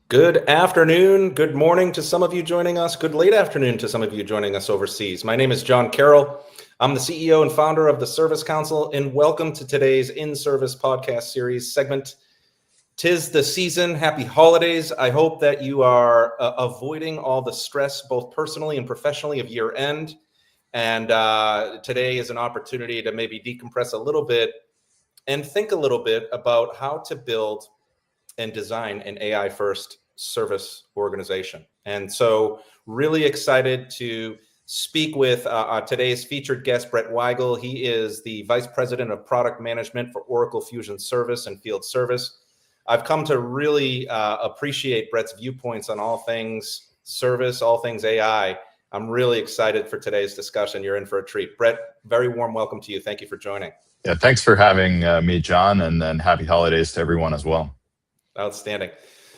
Good afternoon, good morning to some of you joining us, good late afternoon to some of you joining us overseas. My name is John Carroll. I'm the CEO and founder of the Service Council, and welcome to today's In-Service podcast series segment. 'Tis the season, happy holidays. I hope that you are avoiding all the stress, both personally and professionally, of year end. And today is an opportunity to maybe decompress a little bit and think a little bit about how to build and design an AI first service organization. And so really excited to speak with today's featured guest, Brett Weigl. He is the Vice President of Product Management for Oracle Fusion Service and Field Service. I've come to really appreciate Brett's viewpoints on all things service, all things AI. I'm really excited for today's discussion. You're in for a treat. Brett, very warm welcome to you. Thank you for joining. Yeah, thanks for having me, John, and then happy holidays to everyone as well. Outstanding.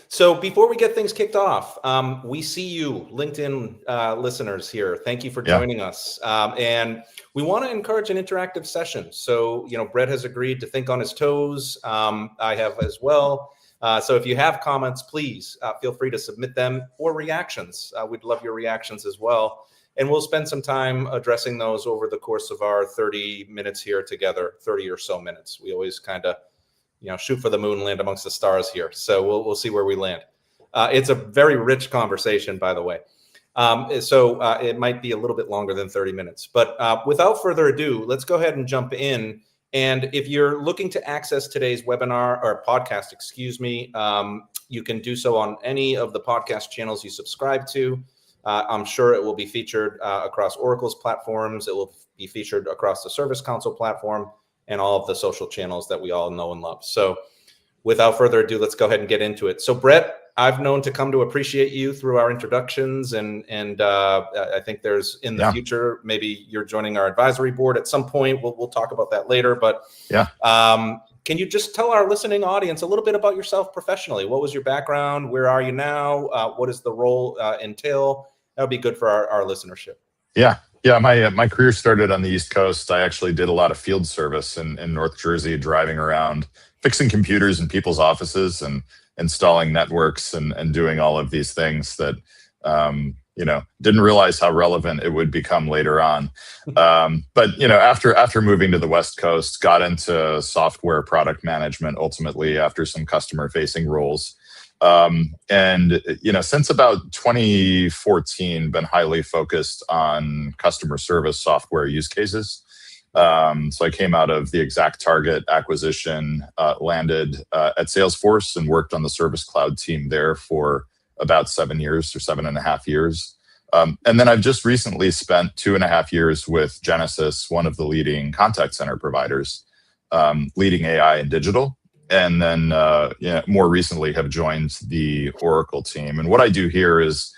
So before we get things kicked off, we see you, LinkedIn listeners here. Thank you for joining us. And we want to encourage an interactive session. So, Brett has agreed to think on his toes. I have as well. So if you have comments, please feel free to submit them or reactions. We'd love your reactions as well. And we'll spend some time addressing those over the course of our 30 minutes here together, 30 or so minutes. We always kind of shoot for the moon, land amongst the stars here. So we'll see where we land. It's a very rich conversation, by the way. So it might be a little bit longer than 30 minutes. But without further ado, let's go ahead and jump in. And if you're looking to access today's webinar or podcast, you can do so on any of the podcast channels you subscribe to. I'm sure it will be featured across Oracle's platforms. It will be featured across the Service Council platform and all of the social channels that we all know and love. So without further ado, let's go ahead and get into it. So Brett, I've known to come to appreciate you through our introductions, and I think there's in the future, maybe you're joining our advisory board at some point. We'll talk about that later, but can you just tell our listening audience a little bit about yourself professionally? What was your background? Where are you now? What does the role entail? That would be good for our listenership. Yeah, my career started on the East Coast. I actually did a lot of field service in North Jersey, driving around, fixing computers in people's offices and installing networks and doing all of these things that, didn't realize how relevant it would become later on. But, after moving to the West Coast, got into software product management, ultimately after some customer facing roles. Since about 2014, been highly focused on customer service software use cases. So I came out of the ExactTarget acquisition, landed at Salesforce and worked on the Service Cloud team there for about 7 years or 7.5 years. And then I've just recently spent 2.5 years with Genesys, one of the leading contact center providers, leading AI and digital. And then more recently have joined the Oracle team. And what I do here is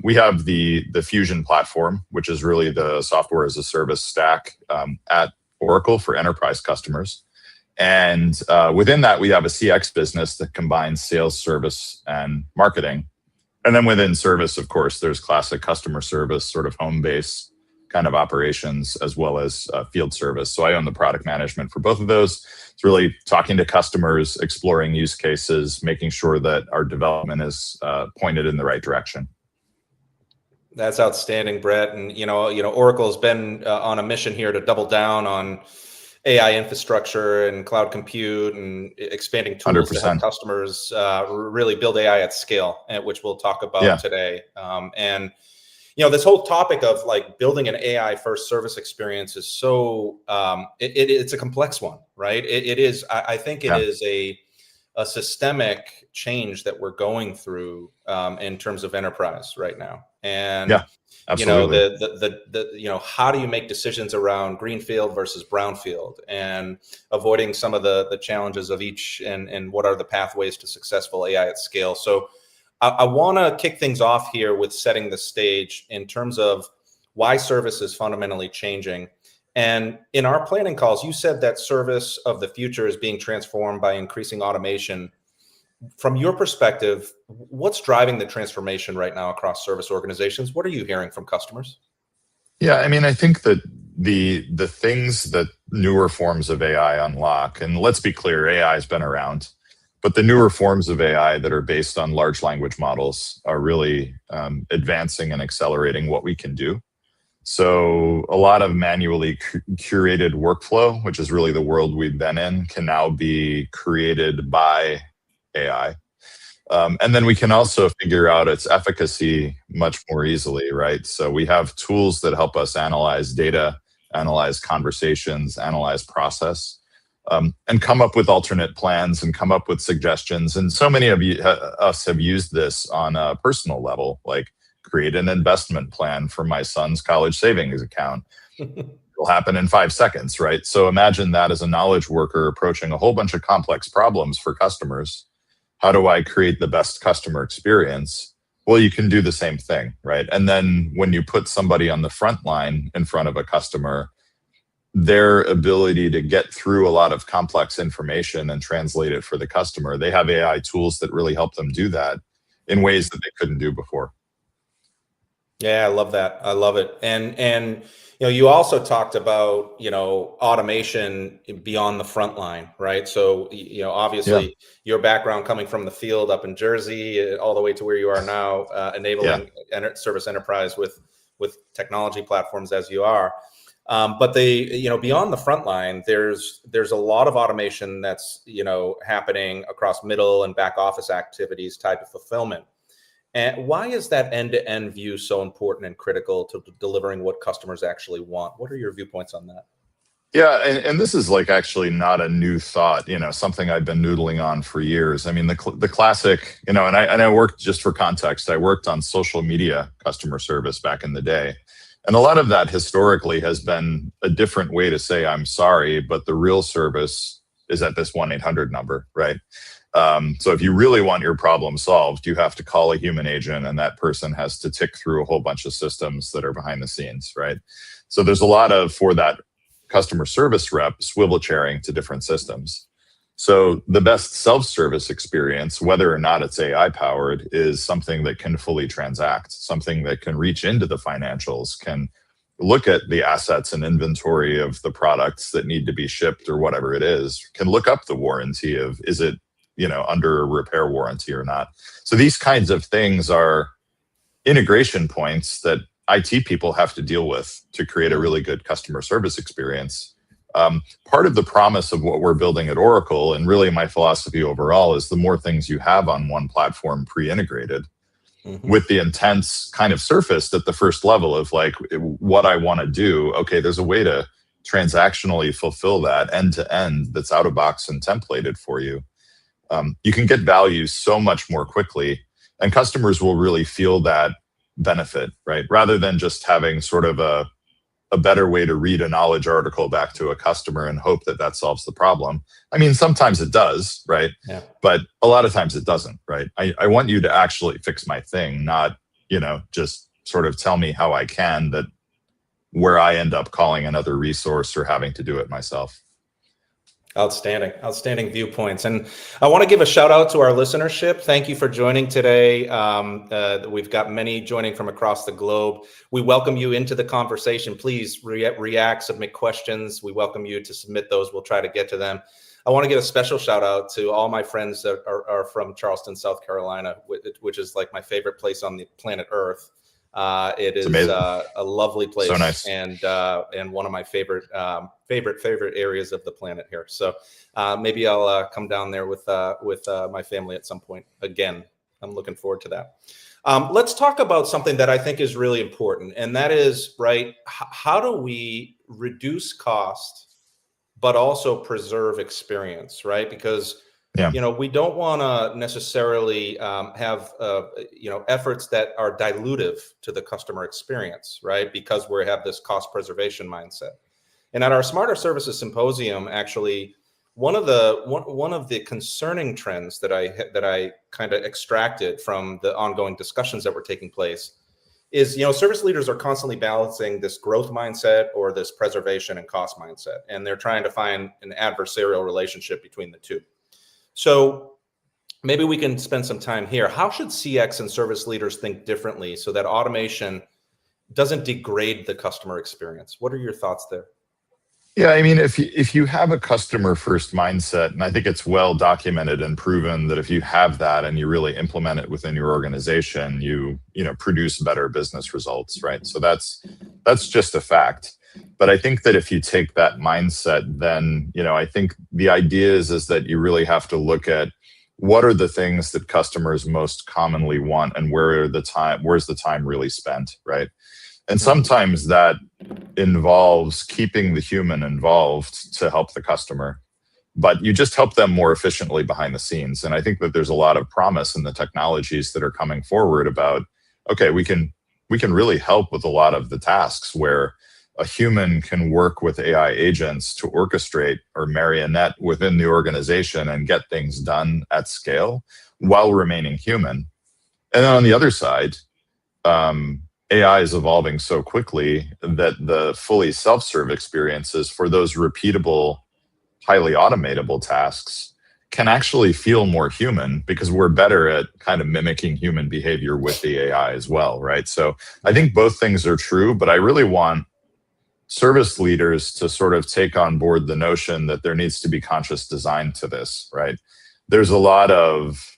we have the Fusion platform, which is really the software as a service stack at Oracle for enterprise customers. And within that, we have a CX business that combines sales, service, and marketing. And then within service, of course, there's classic customer service, sort of home base kind of operations, as well as field service. So I own the product management for both of those. It's really talking to customers, exploring use cases, making sure that our development is pointed in the right direction. That's outstanding, Brett. And Oracle has been on a mission here to double down on AI infrastructure and cloud compute and expanding tools 100%. to help customers really build AI at scale, which we'll talk about today. This whole topic of building an AI first service experience is so it's a complex one, right? It is. I think it is a systemic change that we're going through in terms of enterprise right now. And absolutely. How do you make decisions around greenfield versus brownfield, and avoiding some of the challenges of each, and what are the pathways to successful AI at scale? So I want to kick things off here with setting the stage in terms of why service is fundamentally changing. And in our planning calls, you said that service of the future is being transformed by increasing automation. From your perspective, what's driving the transformation right now across service organizations? What are you hearing from customers? Yeah, I think that the things that newer forms of AI unlock, and let's be clear, AI has been around, But the newer forms of AI that are based on large language models are really advancing and accelerating what we can do. So a lot of manually curated workflow, which is really the world we've been in, can now be created by AI. And then we can also figure out its efficacy much more easily, right? So we have tools that help us analyze data, analyze conversations, analyze process, and come up with alternate plans and come up with suggestions. And so many of us have used this on a personal level, like create an investment plan for my son's college savings account. It'll happen in 5 seconds, right? So imagine that as a knowledge worker approaching a whole bunch of complex problems for customers. How do I create the best customer experience? Well, you can do the same thing, right? And then when you put somebody on the front line in front of a customer, their ability to get through a lot of complex information and translate it for the customer, they have AI tools that really help them do that in ways that they couldn't do before. Yeah, I love that. I love it. And you also talked about, automation beyond the front line, right? So, obviously your background coming from the field up in Jersey, all the way to where you are now, enabling service enterprise with technology platforms as you are. But beyond the front line, there's a lot of automation that's, happening across middle and back office activities tied to fulfillment. And why is that end-to-end view so important and critical to delivering what customers actually want? What are your viewpoints on that? Yeah, and this is like actually not a new thought, something I've been noodling on for years. I mean, the classic, and I worked, just for context, I worked on social media customer service back in the day. And a lot of that historically has been a different way to say, I'm sorry, but the real service is at this 1-800 number, right? So if you really want your problem solved, you have to call a human agent, and that person has to tick through a whole bunch of systems that are behind the scenes, right? So there's a lot of, for that customer service rep, swivel chairing to different systems. So the best self-service experience, whether or not it's AI powered, is something that can fully transact, something that can reach into the financials, can look at the assets and inventory of the products that need to be shipped or whatever it is, can look up the warranty of, is it under a repair warranty or not. So these kinds of things are integration points that IT people have to deal with to create a really good customer service experience. Part of the promise of what we're building at Oracle, and really my philosophy overall, is the more things you have on one platform pre-integrated, with the intents kind of surfaced at the first level of like what I want to do. Okay, there's a way to transactionally fulfill that end to end that's out of box and templated for you. You can get value so much more quickly, and customers will really feel that benefit, right? Rather than just having sort of a better way to read a knowledge article back to a customer and hope that solves the problem. I mean, sometimes it does, right? Yeah. But a lot of times it doesn't, right? I want you to actually fix my thing, not, just sort of tell me how I can, that where I end up calling another resource or having to do it myself. Outstanding viewpoints. And I want to give a shout out to our listenership. Thank you for joining today. We've got many joining from across the globe. We welcome you into the conversation. Please react, submit questions. We welcome you to submit those. We'll try to get to them. I want to give a special shout out to all my friends that are from Charleston, South Carolina, which is like my favorite place on the planet Earth. It is a lovely place, so nice. And one of my favorite areas of the planet here. So maybe I'll come down there with my family at some point. Again, I'm looking forward to that. Let's talk about something that I think is really important, and that is, right, how do we reduce cost but also preserve experience, right? Because we don't want to necessarily have efforts that are dilutive to the customer experience, right? Because we have this cost preservation mindset. And at our Smarter Services Symposium, actually, one of the concerning trends that I kind of extracted from the ongoing discussions that were taking place is, service leaders are constantly balancing this growth mindset or this preservation and cost mindset, and they're trying to find an adversarial relationship between the two. So maybe we can spend some time here. How should CX and service leaders think differently so that automation doesn't degrade the customer experience? What are your thoughts there? Yeah, I mean, if you have a customer first mindset, and I think it's well documented and proven that if you have that and you really implement it within your organization, you produce better business results, right? So that's just a fact. But I think that if you take that mindset, then I think the idea is that you really have to look at what are the things that customers most commonly want, and where's the time really spent, right? And sometimes that involves keeping the human involved to help the customer, but you just help them more efficiently behind the scenes. And I think that there's a lot of promise in the technologies that are coming forward about, okay, we can really help with a lot of the tasks where a human can work with AI agents to orchestrate or marionette within the organization and get things done at scale while remaining human. And then on the other side, AI is evolving so quickly that the fully self-serve experiences for those repeatable, highly automatable tasks can actually feel more human because we're better at kind of mimicking human behavior with the AI as well, right? So I think both things are true, but I really want service leaders to sort of take on board the notion that there needs to be conscious design to this, right? There's a lot of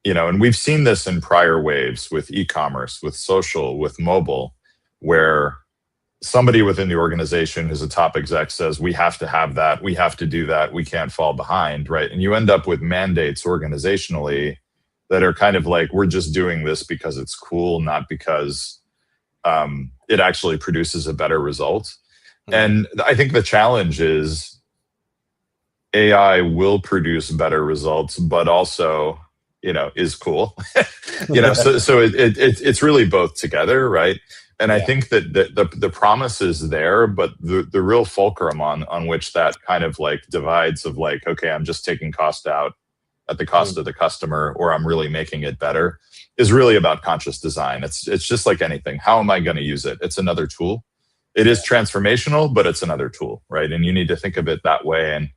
and we've seen this in prior waves with e-commerce, with social, with mobile, where somebody within the organization who's a top exec says, we have to have that, we have to do that, we can't fall behind, right? And you end up with mandates organizationally that are kind of like, we're just doing this because it's cool, not because it actually produces a better result. And I think the challenge is AI will produce better results, but also is cool. So it's really both together, right? And I think that the promise is there, but the real fulcrum on which that kind of like divides of like, okay, I'm just taking cost out at the cost of the customer, or I'm really making it better, is really about conscious design. It's just like anything. How am I going to use it? It's another tool. It is transformational, but it's another tool, right? And you need to think of it that way. And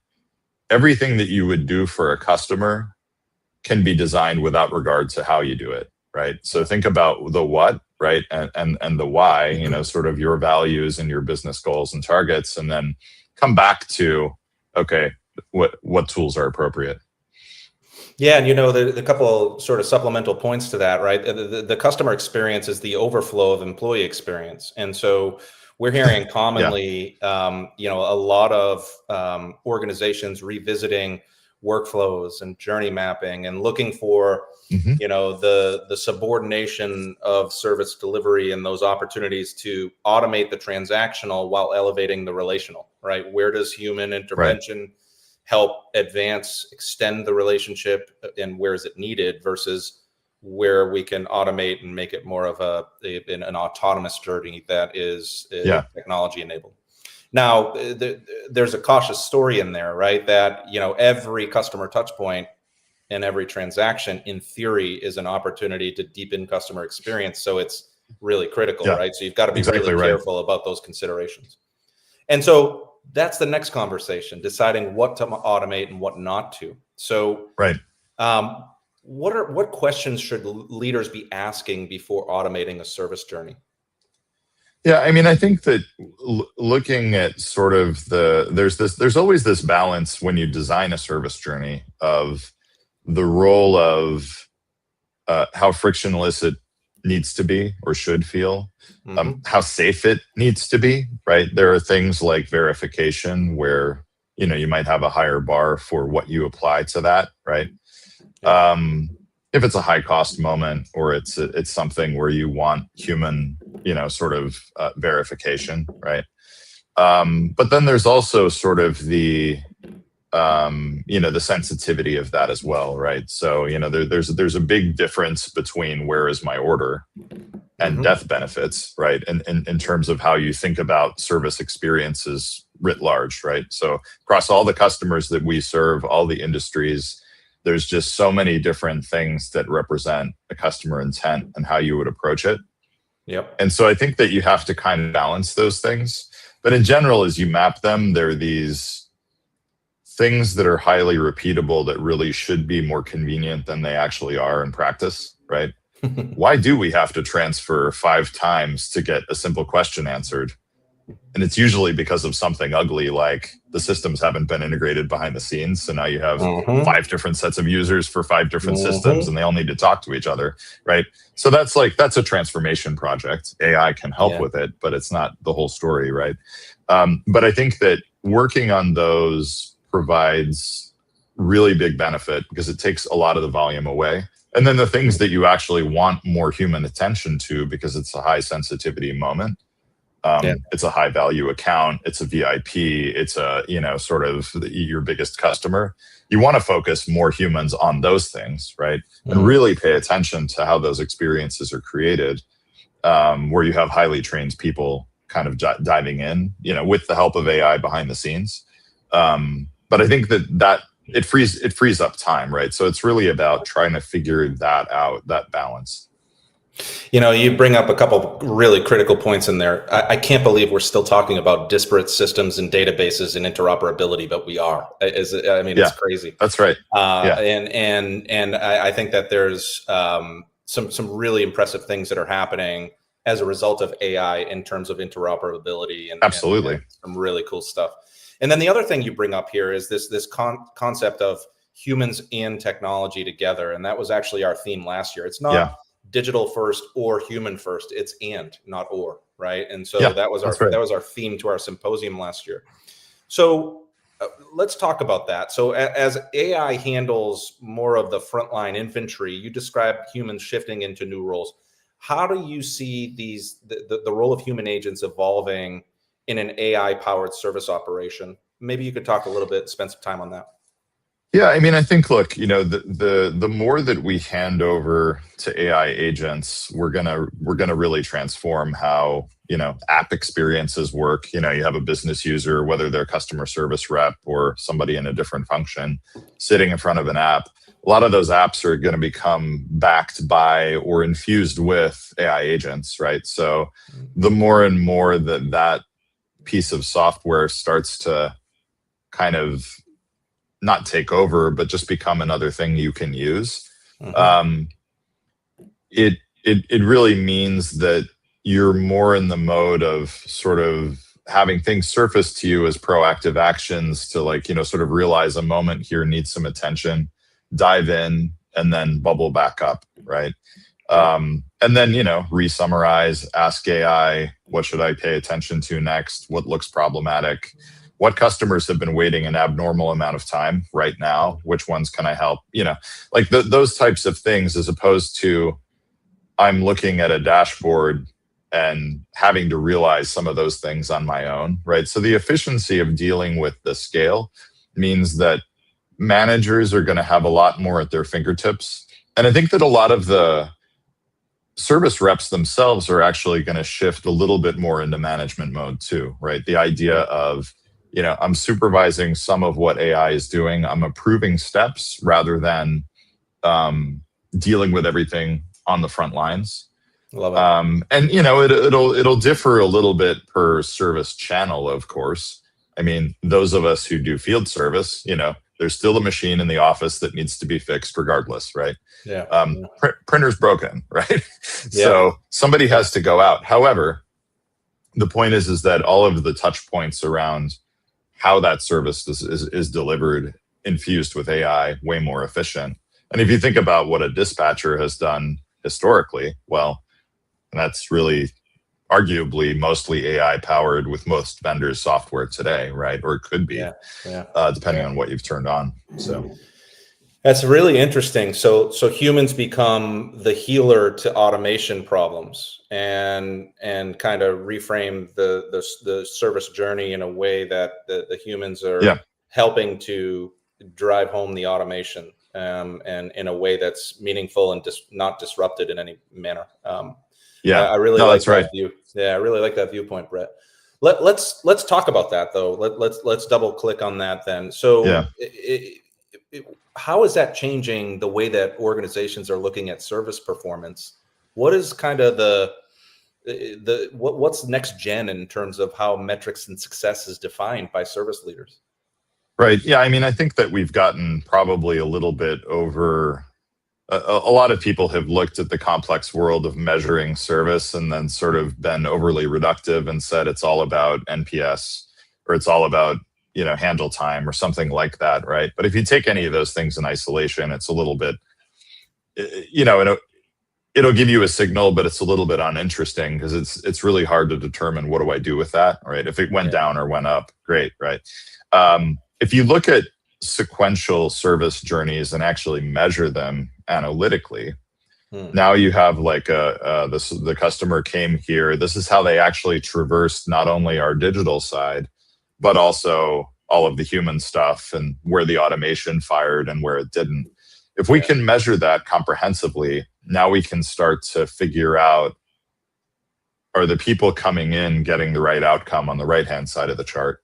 everything that you would do for a customer can be designed without regard to how you do it, right? So think about the what, right? And the why, sort of your values and your business goals and targets, and then come back to, okay, what tools are appropriate? Yeah, and the couple sort of supplemental points to that, right? The customer experience is the overflow of employee experience. And so we're hearing commonly, a lot of organizations revisiting workflows and journey mapping and looking for the subordination of service delivery and those opportunities to automate the transactional while elevating the relational, right? Where does human intervention help extend the relationship, and where is it needed versus where we can automate and make it more of an autonomous journey that is technology enabled. Now, there's a cautious story in there, right? That, every customer touch point and every transaction in theory is an opportunity to deepen customer experience. So it's really critical, right? So you've got to be really careful about those considerations. And so that's the next conversation, deciding what to automate and what not to. So what questions should leaders be asking before automating a service journey? Yeah, I mean, I think that looking at sort of there's always this balance when you design a service journey of the role of how frictionless it needs to be or should feel, how safe it needs to be, right? There are things like verification where, you might have a higher bar for what you apply to that, right? If it's a high cost moment, or it's something where you want human, sort of verification, right? But then there's also sort of the sensitivity of that as well, right? So, there's a big difference between where is my order and death benefits, right? And in terms of how you think about service experiences writ large, right? So across all the customers that we serve, all the industries, there's just so many different things that represent a customer intent and how you would approach it. Yep. And so I think that you have to kind of balance those things. But in general, as you map them, there are these things that are highly repeatable that really should be more convenient than they actually are in practice, right? Why do we have to transfer 5 times to get a simple question answered? And it's usually because of something ugly, like the systems haven't been integrated behind the scenes. So now you have 5 different sets of users for 5 different systems, and they all need to talk to each other, right? So that's a transformation project. AI can help with it, but it's not the whole story, right? But I think that working on those provides really big benefit because it takes a lot of the volume away. And then the things that you actually want more human attention to, because it's a high sensitivity moment. It's a high value account. It's a VIP. It's a, sort of your biggest customer. You want to focus more humans on those things, right? And really pay attention to how those experiences are created, where you have highly trained people kind of diving in, with the help of AI behind the scenes. But I think that it frees up time, right? So it's really about trying to figure that out, that balance. You bring up a couple really critical points in there. I can't believe we're still talking about disparate systems and databases and interoperability, but we are. It's crazy. That's right. And I think that there's some really impressive things that are happening as a result of AI in terms of interoperability and absolutely and some really cool stuff. And then the other thing you bring up here is this concept of humans and technology together, and that was actually our theme last year. It's not digital first or human first. It's and, not or, right? And so that was our theme to our symposium last year. So let's talk about that. So as AI handles more of the frontline infantry, you described humans shifting into new roles. How do you see the role of human agents evolving in an AI-powered service operation? Maybe you could talk a little bit, spend some time on that. Yeah, I think, look, the more that we hand over to AI agents, we're gonna really transform how app experiences work. You have a business user, whether they're customer service rep or somebody in a different function, sitting in front of an app. A lot of those apps are going to become backed by or infused with AI agents, right? So the more and more that piece of software starts to kind of not take over, but just become another thing you can use. It really means that you're more in the mode of sort of having things surface to you as proactive actions to sort of realize a moment here needs some attention, dive in, and then bubble back up, right? And then, re-summarize, ask AI, what should I pay attention to next? What looks problematic? What customers have been waiting an abnormal amount of time right now? Which ones can I help? Those types of things, as opposed to I'm looking at a dashboard and having to realize some of those things on my own, right? So the efficiency of dealing with the scale means that managers are going to have a lot more at their fingertips. And I think that a lot of the service reps themselves are actually going to shift a little bit more into management mode too, right? The idea of, I'm supervising some of what AI is doing. I'm approving steps rather than dealing with everything on the front lines. Love it. And it'll differ a little bit per service channel, of course. Those of us who do field service, there's still a machine in the office that needs to be fixed regardless, right? Printer's broken, right? So somebody has to go out. However, the point is that all of the touch points around how that service is delivered, infused with AI, way more efficient. And if you think about what a dispatcher has done historically, well, that's really arguably mostly AI powered with most vendors' software today, right? Or it could be, depending on what you've turned on. So that's really interesting. So humans become the healer to automation problems and kind of reframe the service journey in a way that the humans are helping to drive home the automation and in a way that's meaningful and not disrupted in any manner. I really like that view. Yeah, I really like that viewpoint, Brett. Let's talk about that though. Let's double click on that then. So how is that changing the way that organizations are looking at service performance? What is kind of what's next gen in terms of how metrics and success is defined by service leaders? Right. Yeah. I think that we've gotten probably a little bit over a lot of people have looked at the complex world of measuring service and then sort of been overly reductive and said it's all about NPS or it's all about, handle time or something like that, right? But if you take any of those things in isolation, it's a little bit, it'll give you a signal, but it's a little bit uninteresting because it's really hard to determine what do I do with that, right? If it went down or went up, great, right? If you look at sequential service journeys and actually measure them analytically, now you have like the customer came here. This is how they actually traversed not only our digital side, but also all of the human stuff and where the automation fired and where it didn't. If we can measure that comprehensively, now we can start to figure out, are the people coming in getting the right outcome on the right-hand side of the chart?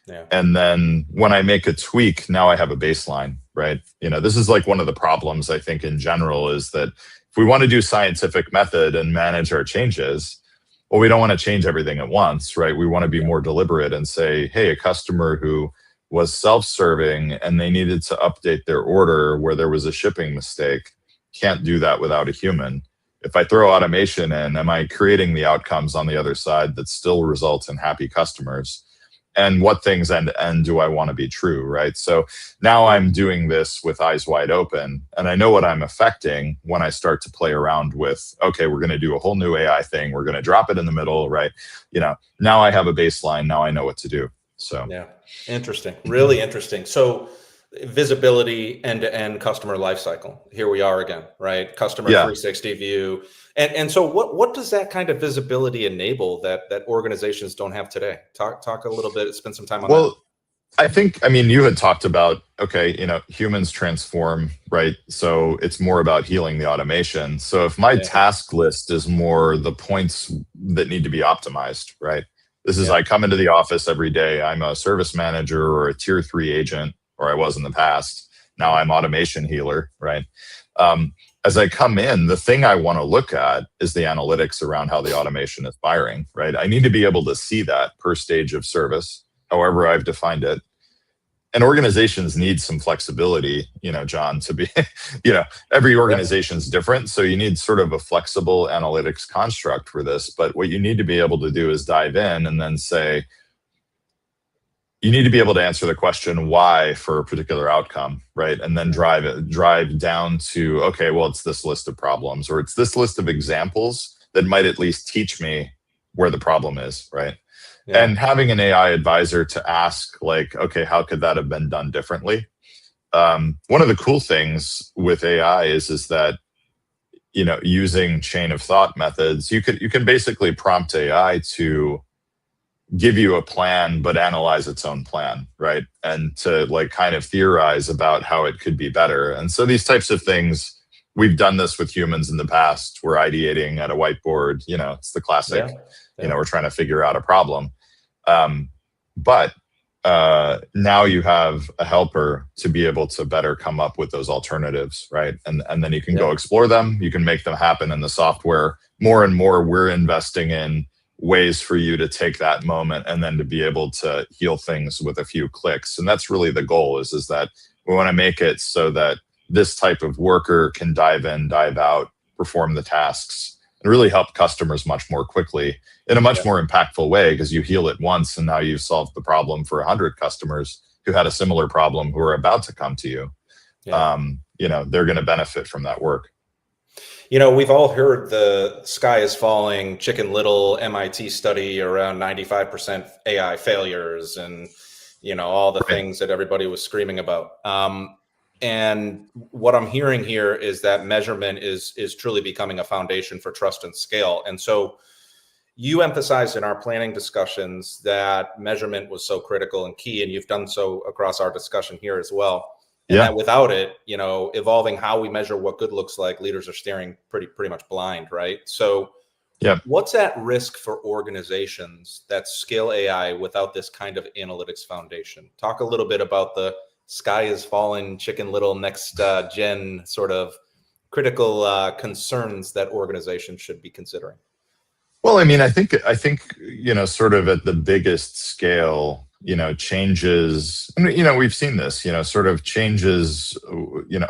Yeah. And then when I make a tweak, now I have a baseline, right? This is like one of the problems I think in general is that if we want to do scientific method and manage our changes, well, we don't want to change everything at once, right? We want to be more deliberate and say, hey, a customer who was self-serving and they needed to update their order where there was a shipping mistake, can't do that without a human. If I throw automation in, am I creating the outcomes on the other side that still result in happy customers? And what things end to end do I want to be true, right? So now I'm doing this with eyes wide open, and I know what I'm affecting when I start to play around with, okay, we're going to do a whole new AI thing. We're going to drop it in the middle, right? Now I have a baseline. Now I know what to do. So yeah, interesting, really interesting. So visibility, end-to-end customer lifecycle. Here we are again, right? Customer 360 view. And so what does that kind of visibility enable that organizations don't have today? Talk a little bit, spend some time on that. Well, I think, you had talked about, humans transform, right? So it's more about healing the automation. So if my task list is more the points that need to be optimized, right? This is, I come into the office every day. I'm a service manager or a tier 3 agent, or I was in the past. Now I'm automation healer, right? As I come in, the thing I want to look at is the analytics around how the automation is firing, right? I need to be able to see that per stage of service, however I've defined it. And organizations need some flexibility, John, to be, every organization's different. So you need sort of a flexible analytics construct for this. But what you need to be able to do is dive in and then say, you need to be able to answer the question why for a particular outcome, right? And then drive down to, okay, well, it's this list of problems, or it's this list of examples that might at least teach me where the problem is, right? Yeah. And having an AI advisor to ask, like, okay, how could that have been done differently? One of the cool things with AI is that, using chain of thought methods, you can basically prompt AI to give you a plan, but analyze its own plan, right? And to kind of theorize about how it could be better. And so these types of things, we've done this with humans in the past. We're ideating at a whiteboard, it's the classic, we're trying to figure out a problem. But now you have a helper to be able to better come up with those alternatives, right? And then you can go explore them. You can make them happen in the software. More and more, we're investing in ways for you to take that moment and then to be able to heal things with a few clicks. And that's really the goal is that we want to make it so that this type of worker can dive in, dive out, perform the tasks, and really help customers much more quickly in a much more impactful way, because you heal it once and now you've solved the problem for 100 customers who had a similar problem who are about to come to you. They're going to benefit from that work. We've all heard the sky is falling, Chicken Little MIT study around 95% AI failures and, all the things that everybody was screaming about. And what I'm hearing here is that measurement is truly becoming a foundation for trust and scale. And so you emphasized in our planning discussions that measurement was so critical and key, and you've done so across our discussion here as well. And that without it, evolving how we measure what good looks like, leaders are staring pretty much blind, right? So what's at risk for organizations that scale AI without this kind of analytics foundation? Talk a little bit about the sky is falling, Chicken Little next gen sort of critical concerns that organizations should be considering. Well, I think, sort of at the biggest scale, changes, we've seen this, sort of changes,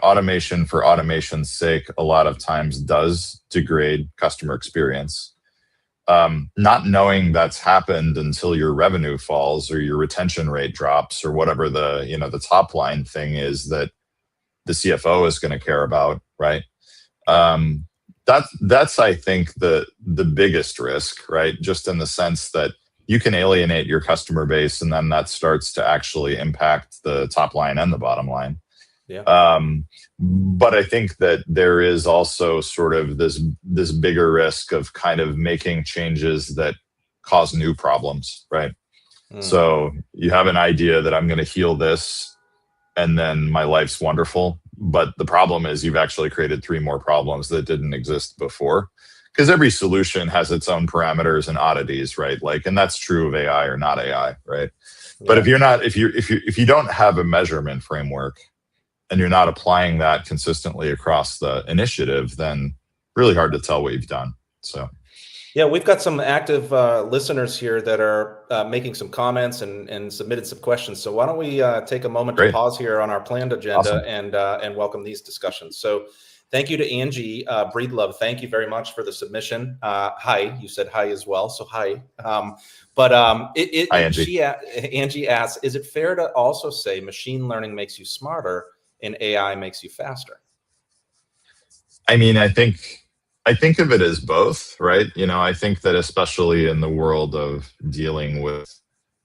automation for automation's sake a lot of times does degrade customer experience. Not knowing that's happened until your revenue falls or your retention rate drops or whatever the top line thing is that the CFO is going to care about, right? That's I think the biggest risk, right? Just in the sense that you can alienate your customer base, and then that starts to actually impact the top line and the bottom line. Yeah. But I think that there is also sort of this bigger risk of kind of making changes that cause new problems, right? So you have an idea that I'm going to heal this, and then my life's wonderful. But the problem is you've actually created 3 more problems that didn't exist before. Because every solution has its own parameters and oddities, right? And that's true of AI or not AI, right? Yeah. But if you don't have a measurement framework and you're not applying that consistently across the initiative, then really hard to tell what you've done. So, yeah, we've got some active listeners here that are making some comments and submitted some questions. So why don't we take a moment to pause here on our planned agenda and welcome these discussions. So. Thank you to Angie Breedlove. Thank you very much for the submission. Hi, you said hi as well, so hi. Hi, Angie. Angie asks, is it fair to also say machine learning makes you smarter and AI makes you faster? I mean, I think of it as both, right? I think that especially in the world of dealing with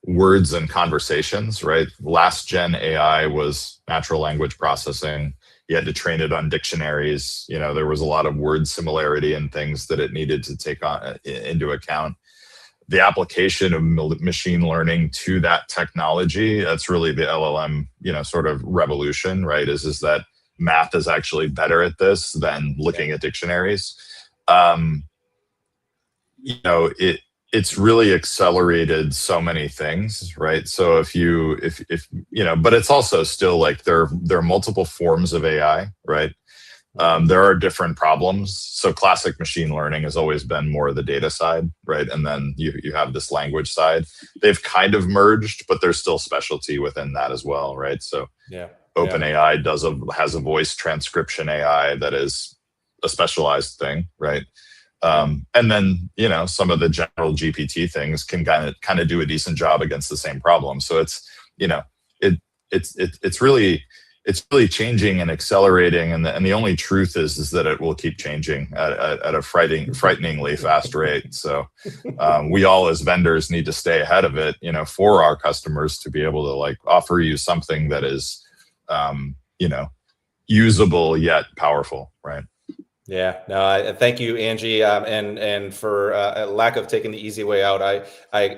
words and conversations, right? Last gen AI was natural language processing. You had to train it on dictionaries. There was a lot of word similarity and things that it needed to take into account. The application of machine learning to that technology, that's really the LLM, sort of revolution, right? Is that math is actually better at this than looking at dictionaries. It's really accelerated so many things, right? So if but it's also still like there are multiple forms of AI, right? There are different problems. So classic machine learning has always been more the data side, right? And then you have this language side. They've kind of merged, but there's still specialty within that as well, right? So OpenAI has a voice transcription AI that is a specialized thing, right? And then, some of the general GPT things can kind of do a decent job against the same problem. So it's really changing and accelerating. And the only truth is that it will keep changing at a frighteningly fast rate. So we all as vendors need to stay ahead of it, for our customers to be able to offer you something that is, usable yet powerful, right? Yeah, no, thank you, Angie, and for lack of taking the easy way out. I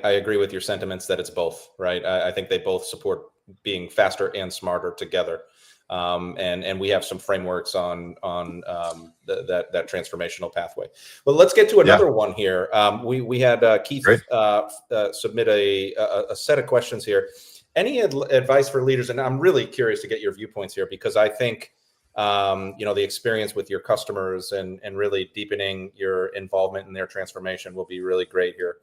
agree with your sentiments that it's both, right? I think they both support being faster and smarter together, and we have some frameworks on that transformational pathway. Well, let's get to another one here. We had Keith submit a set of questions here. Any advice for leaders? And I'm really curious to get your viewpoints here because I think. The experience with your customers and really deepening your involvement in their transformation will be really great here.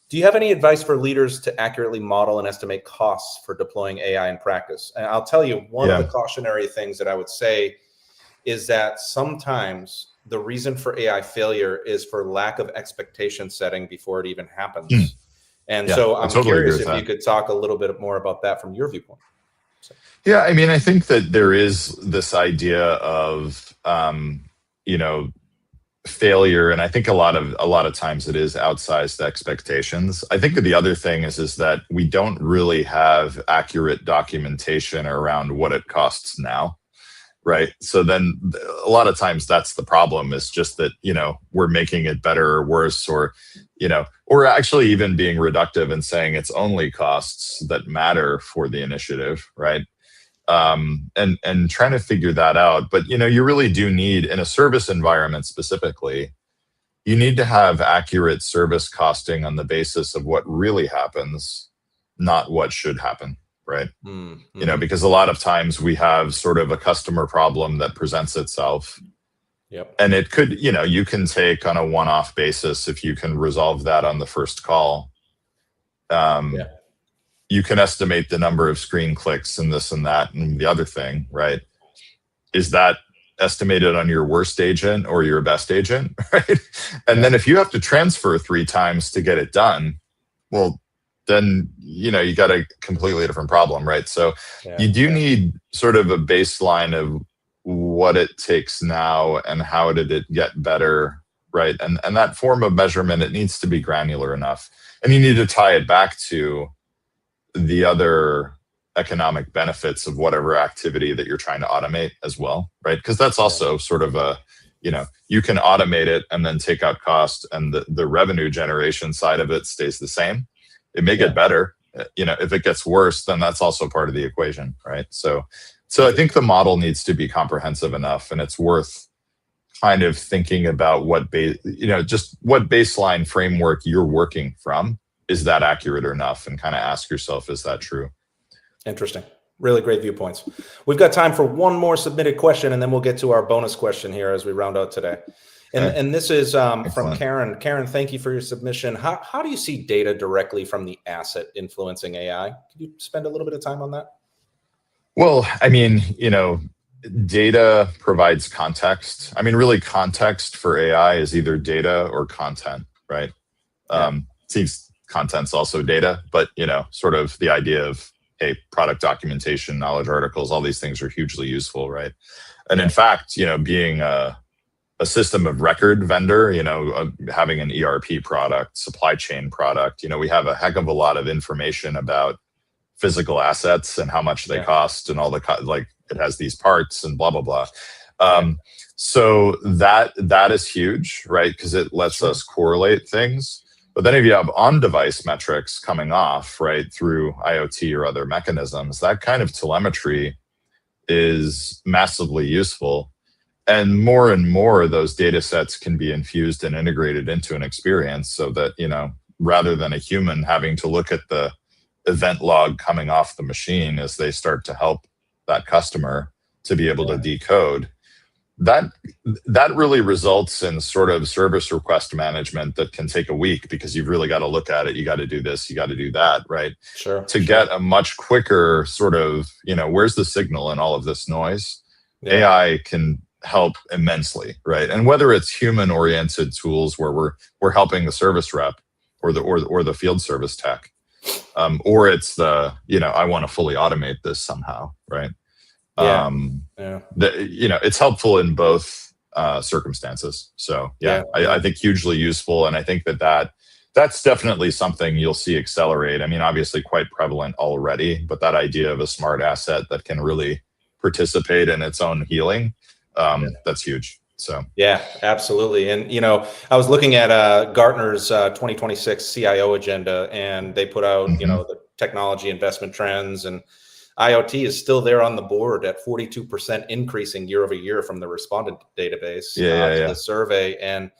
Do you have any advice for leaders to accurately model and estimate costs for deploying AI in practice? And I'll tell you, one of the cautionary things that I would say is that sometimes the reason for AI failure is for lack of expectation setting before it even happens. And so I'm curious if you could talk a little bit more about that from your viewpoint. Yeah, I mean, I think that there is this idea of, failure, and I think a lot of times it is outsized expectations. I think that the other thing is that we don't really have accurate documentation around what it costs now, right? So then a lot of times that's the problem. Is just that we're making it better or worse, or actually even being reductive and saying it's only costs that matter for the initiative, right? And trying to figure that out. But, you really do need, in a service environment specifically, you need to have accurate service costing on the basis of what really happens, not what should happen, right? Mm-hmm. Because a lot of times we have sort of a customer problem that presents itself. Yep. And it could, you can take on a one-off basis if you can resolve that on the first call. you can estimate the number of screen clicks and this and that and the other thing, right? Is that estimated on your worst agent or your best agent, right? And then if you have to transfer 3 times to get it done, well, then you got a completely different problem, right? So you do need sort of a baseline of what it takes now and how did it get better, right? And that form of measurement, it needs to be granular enough, and you need to tie it back to the other economic benefits of whatever activity that you're trying to automate as well, right? Because that's also sort of a, you can automate it and then take out cost, and the revenue generation side of it stays the same. It may get better. If it gets worse, then that's also part of the equation, right? So I think the model needs to be comprehensive enough, and it's worth kind of thinking about just what baseline framework you're working from. Is that accurate enough? And kind of ask yourself, is that true? Interesting. Really great viewpoints. We've got time for one more submitted question, and then we'll get to our bonus question here as we round out today. And this is from Karen. Karen, thank you for your submission. How do you see data directly from the asset influencing AI? Could you spend a little bit of time on that? Well, I mean, data provides context. I mean, really, context for AI is either data or content, right? Seems content's also data, but sort of the idea of, hey, product documentation, knowledge articles, all these things are hugely useful, right? And in fact, being a system of record vendor, having an ERP product, supply chain product, we have a heck of a lot of information about physical assets and how much they cost and all the it has these parts and blah blah blah. So that is huge, right? Because it lets us correlate things. But then if you have on-device metrics coming off, right, through IoT or other mechanisms, that kind of telemetry is massively useful. And more those data sets can be infused and integrated into an experience so that, rather than a human having to look at the event log coming off the machine as they start to help that customer to be able to decode, that really results in sort of service request management that can take a week because you've really got to look at it. You got to do this, you got to do that, right? To get a much quicker sort of, where's the signal in all of this noise? AI can help immensely, right? And whether it's human-oriented tools where we're helping the service rep or the field service tech, or it's the, I want to fully automate this somehow, right? It's helpful in both circumstances. So I think hugely useful, and I think that's definitely something you'll see accelerate. I mean, obviously quite prevalent already, but that idea of a smart asset that can really participate in its own healing, that's huge. So yeah, absolutely. And I was looking at Gartner's 2026 CIO agenda, and they put out the technology investment trends, and IoT is still there on the board at 42% increasing year over year from the respondent database to the survey. And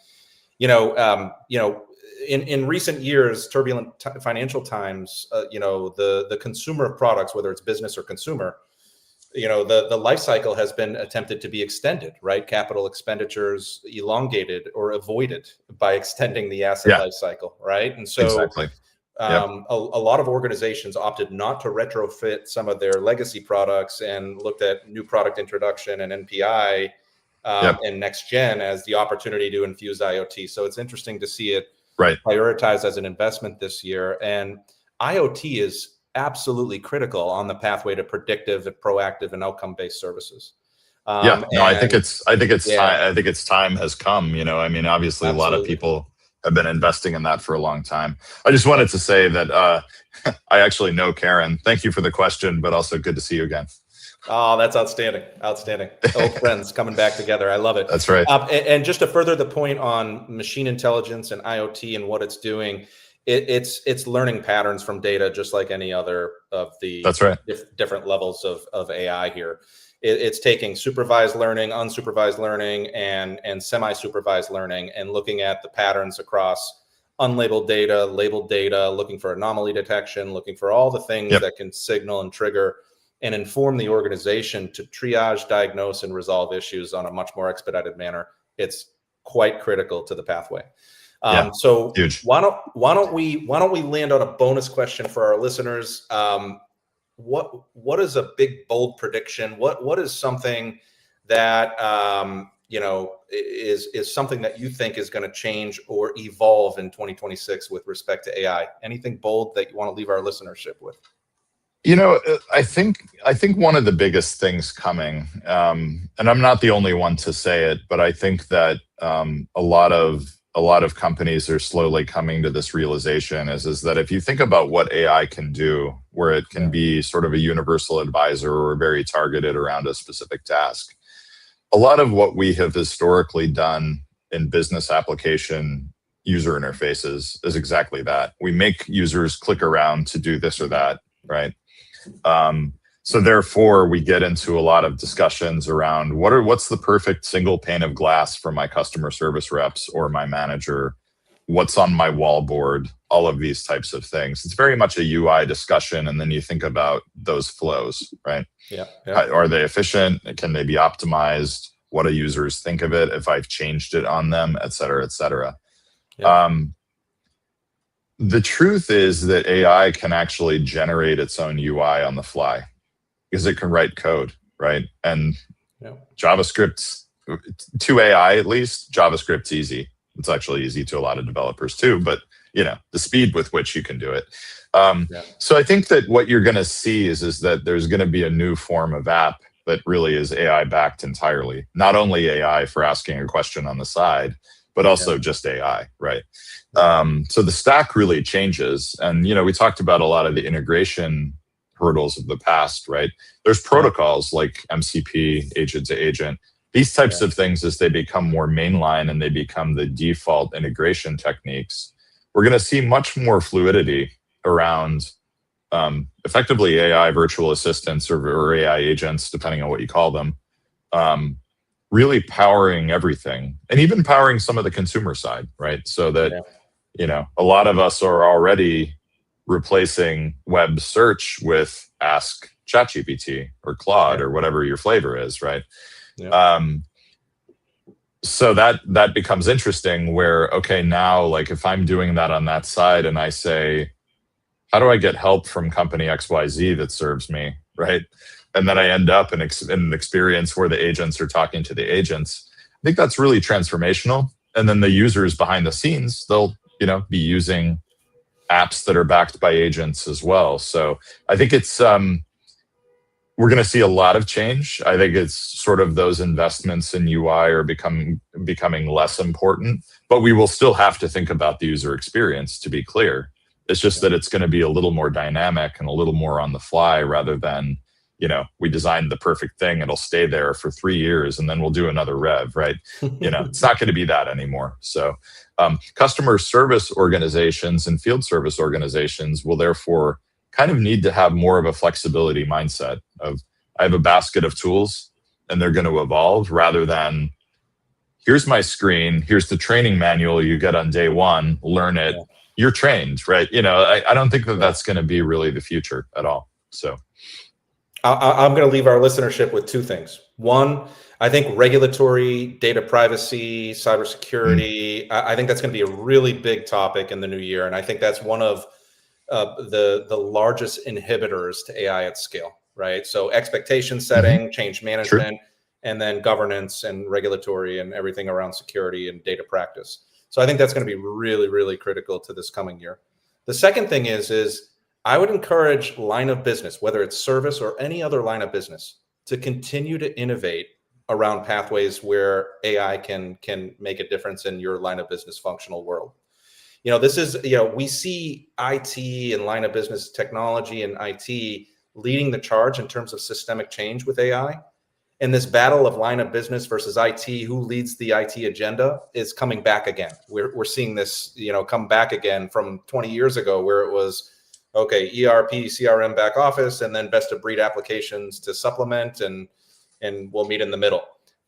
in recent years, turbulent financial times, the consumer of products, whether it's business or consumer, the life cycle has been attempted to be extended, right? Capital expenditures elongated or avoided by extending the asset life cycle, right? And so a lot of organizations opted not to retrofit some of their legacy products and looked at new product introduction and NPI and next gen as the opportunity to infuse IoT. So it's interesting to see it prioritized as an investment this year. And IoT is absolutely critical on the pathway to predictive and proactive and outcome-based services. I think its time has come. I mean, obviously a lot of people have been investing in that for a long time. I just wanted to say that I actually know Karen. Thank you for the question, but also good to see you again. Oh, that's outstanding. Outstanding. Old friends coming back together. I love it. That's right. And just to further the point on machine intelligence and IoT and what it's doing, it's learning patterns from data, just like any other of the different levels of AI here. It's taking supervised learning, unsupervised learning, and semi-supervised learning, and looking at the patterns across unlabeled data, labeled data, looking for anomaly detection, looking for all the things that can signal and trigger and inform the organization to triage, diagnose, and resolve issues on a much more expedited manner. It's quite critical to the pathway. So huge. why don't we land on a bonus question for our listeners? What is a big bold prediction? What is something that is something that you think is going to change or evolve in 2026 with respect to AI? Anything bold that you want to leave our listenership with? I think one of the biggest things coming, and I'm not the only one to say it, but I think that a lot of companies are slowly coming to this realization is that if you think about what AI can do, where it can be sort of a universal advisor or very targeted around a specific task, a lot of what we have historically done in business application user interfaces is exactly that. We make users click around to do this or that, right? So therefore, we get into a lot of discussions around what's the perfect single pane of glass for my customer service reps or my manager, what's on my wall board, all of these types of things. It's very much a UI discussion, and then you think about those flows, right? Yeah. Are they efficient? Can they be optimized? What do users think of it if I've changed it on them, et cetera, et cetera? Yeah. The truth is that AI can actually generate its own UI on the fly because it can write code, right? And JavaScript, to AI at least, JavaScript's easy. It's actually easy to a lot of developers too, but the speed with which you can do it. So I think that what you're going to see is that there's going to be a new form of app that really is AI backed entirely. Not only AI for asking a question on the side, but also just AI, right? So the stack really changes. And, we talked about a lot of the integration hurdles of the past, right? There's protocols like MCP, agent to agent. These types of things, as they become more mainline and they become the default integration techniques, we're going to see much more fluidity around effectively AI virtual assistants or AI agents, depending on what you call them, really powering everything and even powering some of the consumer side, right? So that, a lot of us are already replacing web search with Ask ChatGPT or Claude or whatever your flavor is, right? So that becomes interesting where, okay, now like if I'm doing that on that side and I say, how do I get help from company XYZ that serves me, right? And then I end up in an experience where the agents are talking to the agents. I think that's really transformational. And then the users behind the scenes, they'll be using apps that are backed by agents as well. So I think it's we're going to see a lot of change. I think it's sort of those investments in UI are becoming less important, but we will still have to think about the user experience, to be clear. It's just that it's going to be a little more dynamic and a little more on the fly rather than, we designed the perfect thing, it'll stay there for 3 years and then we'll do another rev, right? It's not going to be that anymore. So customer service organizations and field service organizations will therefore kind of need to have more of a flexibility mindset of, I have a basket of tools and they're going to evolve, rather than here's my screen, here's the training manual you get on day one, learn it, you're trained, right? I don't think that that's going to be really the future at all. So I'm going to leave our listenership with two things. One, I think regulatory, data privacy, cybersecurity, I think that's going to be a really big topic in the new year. And I think that's one of the largest inhibitors to AI at scale, right? So expectation setting, change management, and then governance and regulatory and everything around security and data practice. So I think that's going to be really, really critical to this coming year. The second thing is I would encourage line of business, whether it's service or any other line of business, to continue to innovate around pathways where AI can make a difference in your line of business functional world. This is, we see IT and line of business technology and IT leading the charge in terms of systemic change with AI. And this battle of line of business versus IT, who leads the IT agenda, is coming back again. We're seeing this, come back again from 20 years ago, where it was, okay, ERP, CRM, back office, and then best of breed applications to supplement, and we'll meet in the middle.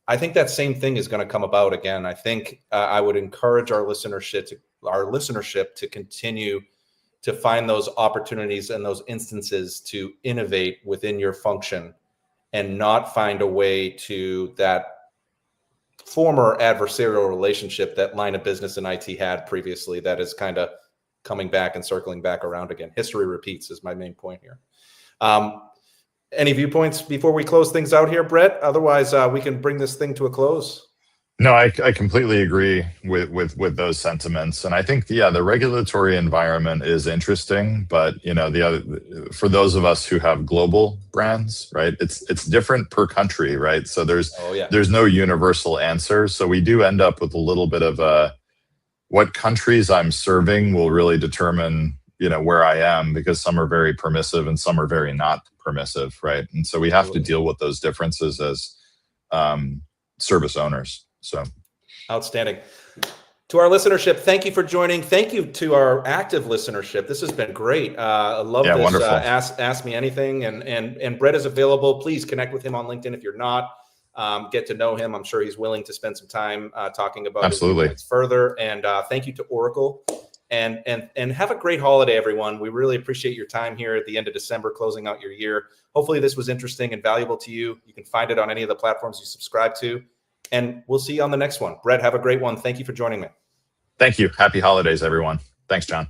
I think that same thing is going to come about again. I think I would encourage our listenership to continue to find those opportunities and those instances to innovate within your function, and not find a way to that former adversarial relationship that line of business in IT had previously that is kind of coming back and circling back around again. History repeats is my main point here. Any viewpoints before we close things out here, Brett? Otherwise, we can bring this thing to a close. No, I completely agree with those sentiments, and I think the regulatory environment is interesting, but for those of us who have global brands, right, it's different per country, right? So there's no universal answer, so we do end up with a little bit of what countries I'm serving will really determine where I am, because some are very permissive and some are very not permissive, right? And so we have to deal with those differences as service owners. So outstanding. To our listenership, thank you for joining. Thank you to our active listenership. This has been great. I love this. Wonderful. Ask me anything, and Brett is available. Please connect with him on LinkedIn if you're not. Get to know him. I'm sure he's willing to spend some time talking about it further. And thank you to Oracle. And have a great holiday, everyone. We really appreciate your time here at the end of December, closing out your year. Hopefully this was interesting and valuable to you. You can find it on any of the platforms you subscribe to. And we'll see you on the next one. Brett, have a great one. Thank you for joining me. Thank you. Happy holidays, everyone. Thanks, John.